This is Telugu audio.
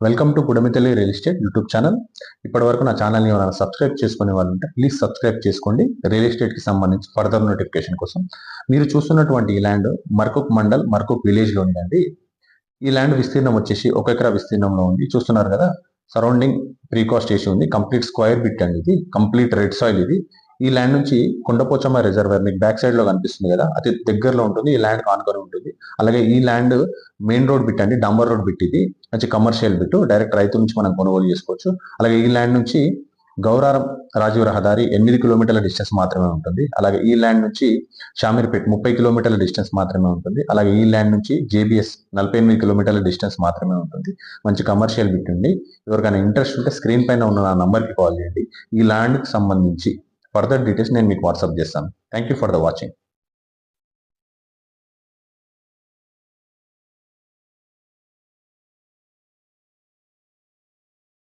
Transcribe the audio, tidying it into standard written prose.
వెల్కమ్ టు పుడమితల్లి రియల్ ఎస్టేట్ యూట్యూబ్ ఛానల్. ఇప్పటి వరకు నా ఛానల్ని ఎవరైనా సబ్స్క్రైబ్ చేసుకునే వాళ్ళు ఉంటే ప్లీజ్ సబ్స్క్రైబ్ చేసుకోండి. రియల్ ఎస్టేట్కి సంబంధించి ఫర్దర్ నోటిఫికేషన్ కోసం. మీరు చూస్తున్నటువంటి ఈ ల్యాండ్ మర్కుక్ మండల్ మర్కుక్ విలేజ్లో ఉందండి. ఈ ల్యాండ్ విస్తీర్ణం వచ్చేసి 1 ఎకరా విస్తీర్ణంలో ఉంది. చూస్తున్నారు కదా, సరౌండింగ్ ప్రీకాస్ట్ చేసి ఉంది. కంప్లీట్ స్క్వేర్ బిట్ అండి, ఇది కంప్లీట్ రెడ్ సాయిల్. ఇది ఈ ల్యాండ్ నుంచి కొండపోచమ్మ రిజర్వేర్ మీకు బ్యాక్ సైడ్ లో కనిపిస్తుంది కదా, అతి దగ్గరలో ఉంటుంది. ఈ ల్యాండ్ కానుకొని ఉంటుంది. అలాగే ఈ ల్యాండ్ మెయిన్ రోడ్ బిట్ అండి, డాంబర్ రోడ్ బిట్. ఇది మంచి కమర్షియల్ బిట్, డైరెక్ట్ రైతు నుంచి మనం కొనుగోలు చేసుకోవచ్చు. అలాగే ఈ ల్యాండ్ నుంచి గౌరారం రాజీవ్ రహదారి 8 కిలోమీటర్ల డిస్టెన్స్ మాత్రమే ఉంటుంది. అలాగే ఈ ల్యాండ్ నుంచి షామీర్పేట్ 30 కిలోమీటర్ల డిస్టెన్స్ మాత్రమే ఉంటుంది. అలాగే ఈ ల్యాండ్ నుంచి జేబిఎస్ 48 కిలోమీటర్ల డిస్టెన్స్ మాత్రమే ఉంటుంది. మంచి కమర్షియల్ బిట్ ఉంది. ఎవరికైనా ఇంట్రెస్ట్ ఉంటే స్క్రీన్ పైన ఉన్న నా నంబర్కి కాల్ చేయండి. ఈ ల్యాండ్కి సంబంధించి ఫర్దర్ డీటెయిల్స్ నేను మీకు వాట్సాప్ చేస్తాను. Thank you for the watching.